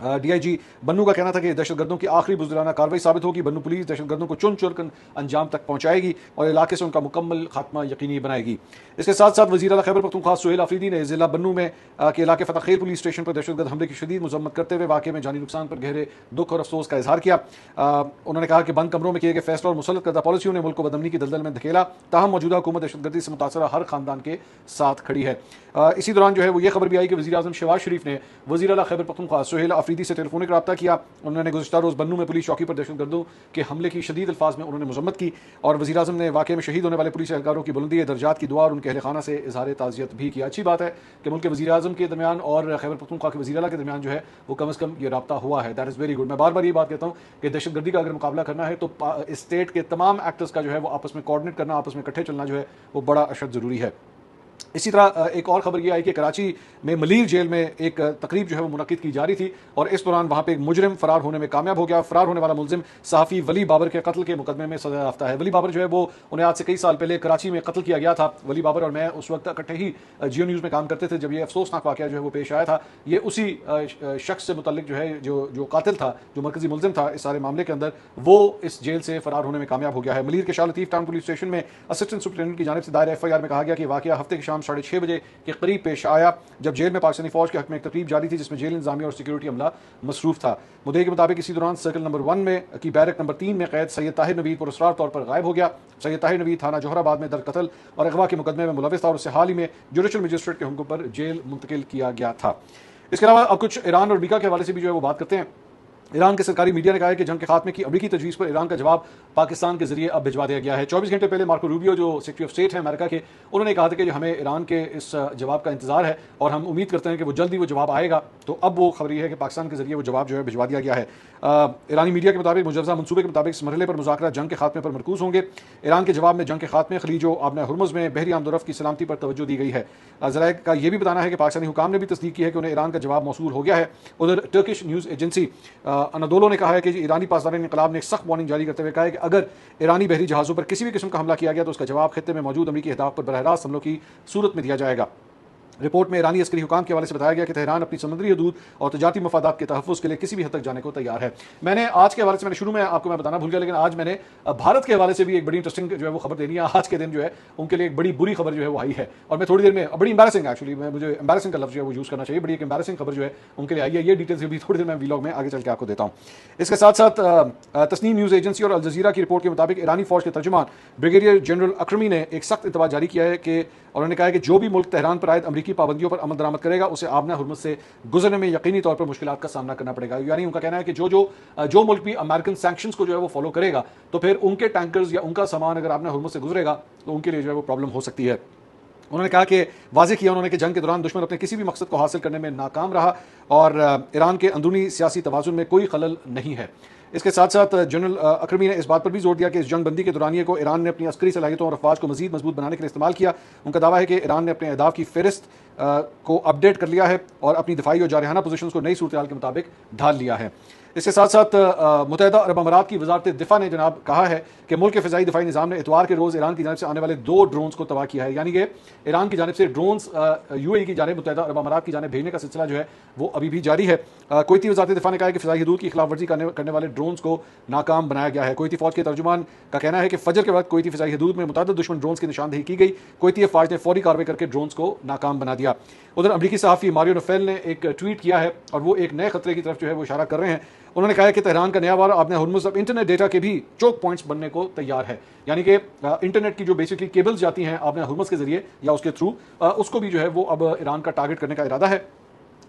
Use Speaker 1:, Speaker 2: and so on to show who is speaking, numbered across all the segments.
Speaker 1: D I जी बन्नू का कहना था कि दहशतगर्दों की आखिरी बुज़दिलाना कार्रवाई साबित होगी। बन्नू पुलिस दहशतगर्दों को चुन चुन कर अंजाम तक पहुंचाएगी और इलाके से उनका मुकम्मल खात्मा यकीनी बनाएगी। इसके साथ साथ वज़ीर आला खैबर पख्तूनख्वा सुहेल आफरीदी ने जिला बन्नू में के इलाके फतह खैर पुलिस स्टेशन पर दहशतगर्द हमले की शदीद मजम्मत करते हुए वाक़े में जानी नुकसान पर गहरे दुख और अफसोस का इजहार किया। उन्होंने कहा कि बंद कमरों में किए गए फैसला और मुसल्लत करदा पॉलिसियों ने मुल्क को बदअमनी की दलदल में धकेला, ताहम मौजूदा हुकूमत दहशतगर्दी से मुतासरा हर खानदान के साथ खड़ी है। इसी दौरान जो है वो ये खबर भी आई कि वज़ीर आज़म शहबाज शरीफ ने वज़ीर आला खैबर पख्तूनख्वा सुहेल आफरीदी से टेलीफोनिक रब्ता किया। उन्होंने गुज़श्ता रोज़ बन्नू में पुलिस चौकी पर दहशतगर्दों के हमले की शदीद अल्फाज में उन्होंने मजम्मत की और वज़ीर आज़म ने वाक़े में शहीद होने वाले पुलिस एहलकारों की बुलंदी दर्जात की दुआ और उनके अहल खाना से इजहार ताज़ियत भी किया। अच्छी बात है कि मुल्क के वज़ीर आज़म के दरमियान और खैबर पख्तूनख्वा के वज़ीर आला के दरमियान जो है वो कम अज़ कम ये रब्ता हुआ है। That is very good. मैं बार बार ये बात कहता हूँ कि दहशतगर्दी का अगर मुकाबला करना है तो स्टेट के तमाम एक्टर्स का जो है वो आपस में कोऑर्डिनेट करना, आपस में इकट्ठे चलना जो है वो बड़ा अशद ज़रूरी है। इसी तरह एक और खबर ये आई कि कराची में मलीर जेल में एक तकरीब जो है वो मुनक्किद की जा रही थी और इस दौरान वहाँ पे एक मुजरिम फरार होने में कामयाब हो गया। फरार होने वाला मुलजिम सहाफ़ी वली बाबर के कत्ल के मुकदमे में सजा याफ्ता है। वली बाबर जो है वो उन्हें आज से कई साल पहले कराची में कत्ल किया गया था। वली बाबर और मैं उस वक्त इकट्ठे ही जियो न्यूज़ में काम करते थे जब ये अफसोसनाक वाक़या जो है वो पेश आया था। ये उसी शख्स से मुतल्लिक जो है जो कातिल था, जो मरकज़ी मुलजिम था इस सारे मामले के अंदर, वो इस जेल से फरार होने में कामयाब हो गया है। मलीर के Shah Latif town police station में असिस्टेंट सुपरिटेंडेंट की जानिब से दायर FIR में कहा गया कि वाक़या हफ्ते की शाम 6:30 बजे के करीब पेश आया जब जेल में पाकिस्तानी फौज के हक में एक तकरीब जारी थी जिसमें जेल इंतजामिया और सिक्योरिटी अमला मसरूफ था। मुद्दे के मुताबिक इसी दौरान सर्कल नंबर 1 में की बैरक नंबर 3 में कैद सैयद ताहिर नवीद पुरस्कार तौर पर गायब हो गया। सैयद ताहिर नवीद थाना जोहराबाद में दर कत्ल और अगवा के मुकदमे में मुलविस था और उसे हाल ही में जुडिशल मजिस्ट्रेट के हुक्म पर जेल मुंतकिल किया गया था। इसके अलावा अब कुछ ईरान और अमेरिका के हवाले से भी जो है वो बात करते हैं। ईरान के सरकारी मीडिया ने कहा है कि जंग के खात्मे की अमरीकी तजवीज़ पर ईरान का जवाब पाकिस्तान के जरिए अब भिजवा दिया गया है। 24 घंटे पहले मार्को रूबियो जो सेक्रेटरी ऑफ स्टेट है अमेरिका के, उन्होंने कहा था कि हमें ईरान के इस जवाब का इंतजार है और हम उम्मीद करते हैं कि वो जल्दी वो जवाब आएगा। तो अब वो खबर ये है कि पाकिस्तान के जरिए वो जवाब जो है भिजवा दिया गया है। ईरानी मीडिया के मुताबिक मुजवजा मनसूबे के मुताबिक इस मरहले पर मुज़ाकरा जंग के खात्मे पर मरकूज़ होंगे। ईरान के जवाब में जंग के खात्मे, खलीजो आबना हुर्मुज़ में बहरी आमदोरफ्त की सलामती पर तवज्जो दी गई है। ज़राए का यह भी बताना है कि पाकिस्तानी हुकाम ने भी तस्दीक की है कि उन्हें ईरान का जवाब मौसूल हो गया है। उधर टर्किश न्यूज़ एजेंसी अनादोलो ने कहा है कि ईरानी पासदार इंकलाब ने एक सख्त वार्निंग जारी करते हुए कहा है कि अगर ईरानी बहरी जहाज़ों पर किसी भी किस्म का हमला किया गया तो उसका जवाब खित्ते में मौजूद अमरीकी अहदाफ पर बरह रास्त हमलों की सूरत में दिया जाएगा। रिपोर्ट में ईरानी अस्करी हुकाम के हवाले से बताया गया कि तेहरान अपनी समुद्री हदूद और तजारती मफादात के तहफ़्फ़ुज़ के लिए किसी भी हद तक जाने को तैयार है। मैंने आज के हवाले से, मैंने शुरू में आपको मैं बताना भूल गया, लेकिन आज मैंने भारत के हवाले से भी एक बड़ी इंटरेस्टिंग जो है वो खबर देनी है। आज के दिन जो है उनके लिए एक बड़ी बुरी खबर जो है वो आई है और मैं थोड़ी देर में, बड़ी एम्बैरेसिंग एक्चुअली, मुझे एम्बैरेसिंग का लफ्ज़ जो है वो यूज़ करना चाहिए, बड़ी एक एम्बैरेसिंग खबर जो है उनके लिए आई है। ये डिटेल्स भी थोड़ी देर में वीलॉग में आगे चल के आपको देता हूँ। इसके साथ साथ तस्नीम न्यूज़ एजेंसी और अल जज़ीरा की रिपोर्ट के मुताबिक ईरानी फौज के तर्जुमान ब्रिगेडियर जनरल अक्रमी ने एक सख्त इंतबाह जारी किया है कि उन्होंने कहा है कि जो भी मुल्क तेहरान पर आयद अमरीकी पाबंदियों पर अमल दरामद करेगा उसे आबना हुर्मुज़ से गुजरने में यकीनी तौर पर मुश्किलात का सामना करना पड़ेगा। यानी उनका कहना है कि जो मुल्क भी अमेरिकन सैंक्शंस को जो है वो फॉलो करेगा तो फिर उनके टैंकर्स या उनका सामान अगर आबना हुर्मुज़ से गुजरेगा तो उनके लिए जो है वो प्रॉब्लम हो सकती है। उन्होंने कहा कि वाज़ेह किया उन्होंने कि जंग के दौरान दुश्मन अपने किसी भी मकसद को हासिल करने में नाकाम रहा और ईरान के अंदरूनी सियासी तवाज़ुन में कोई खलल नहीं है। इसके साथ साथ जनरल अक्रमी ने इस बात पर भी जोर दिया कि इस जंग बंदी के दौरानिए को ईरान ने अपनी अस्करी सलाहियतों और अफवाज को मजीद मजबूत बनाने के लिए इस्तेमाल किया। उनका दावा है कि ईरान ने अपने अहदाफ की फहरिस्त को अपडेट कर लिया है और अपनी दिफाई और जारहाना पोजीशंस को नई सूरत हाल के मुताबिक ढाल लिया है। इसके साथ साथ मुत्तहिदा अरब अमारात की वजारत दिफा ने जनाब कहा है कि मुल्क के फ़िज़ाई दिफाई निज़ाम ने इतवार के रोज़ ईरान की जानिब से आने वाले 2 ड्रोन्स को तबाह किया है। यानी कि ईरान की जानिब से ड्रोन्स UAE की जानिब मुत्तहिदा अरब अमारात की जानिब भेजने का सिलसिला जो है वो अभी भी जारी है। कुवैती वजारत दिफा ने कहा है कि फ़िज़ाई हदूद की खिलाफ वर्जी करने वाले ड्रोन्स को नाकाम बनाया गया है। कुवैती फ़ौज के तर्जुमान का कहना है कि फजर के वक्त कुवैती फ़िज़ाई हदूद में मुतअद्दिद दुश्मन ड्रोन्स की निशानदेही की गई। कुवैती अफवाज ने फौरी कार्रवाई करके ड्रोन्स को नाकाम बना दिया। उधर अमरीकी सहाफ़ी मारियो नोफेल ने एक ट्वीट किया है और वो एक नए खतरे की तरफ जो है वो इशारा कर रहे हैं। उन्होंने कहा है कि तेहरान का नया वार आबना हुर्मुज़ अब इंटरनेट डेटा के भी चोक पॉइंट्स बनने को तैयार है। यानी कि इंटरनेट की जो बेसिकली केबल्स जाती हैं आबना हुर्मुज़ के जरिए या उसके थ्रू, उसको भी जो है वो अब ईरान का टारगेट करने का इरादा है।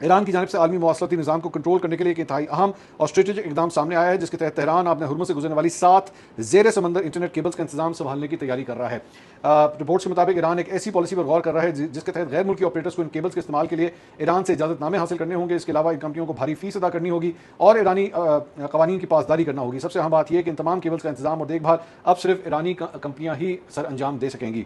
Speaker 1: ईरान की जानिब से आलमी मवासलाती निज़ाम को कंट्रोल करने के लिए एक इंतहाई अहम और स्ट्रेटेजिक इकदाम सामने आया है जिसके तहत तेहरान आबना हुर्मुज़ से गुजरने वाली 7 ज़ेर समंदर इंटरनेट केबल्स का इंतजाम संभालने की तैयारी कर रहा है। रिपोर्ट्स के मुताबिक ईरान एक ऐसी पॉलिसी पर गौर कर रहा है जिसके तहत गैर मुल्की ऑपरेटर्स को इन केबल्स के इस्तेमाल के लिए ईरान से इजाज़तनामे हासिल करने होंगे। इसके अलावा इन कंपनियों को भारी फीस अदा करनी होगी और ईरानी कवानीन की पासदारी करना होगी। सबसे अहम बात यह कि इन तमाम केबल्स का इंतजाम और देखभाल अब सिर्फ ईरानी कंपनियाँ ही सर अंजाम दे सकेंगी।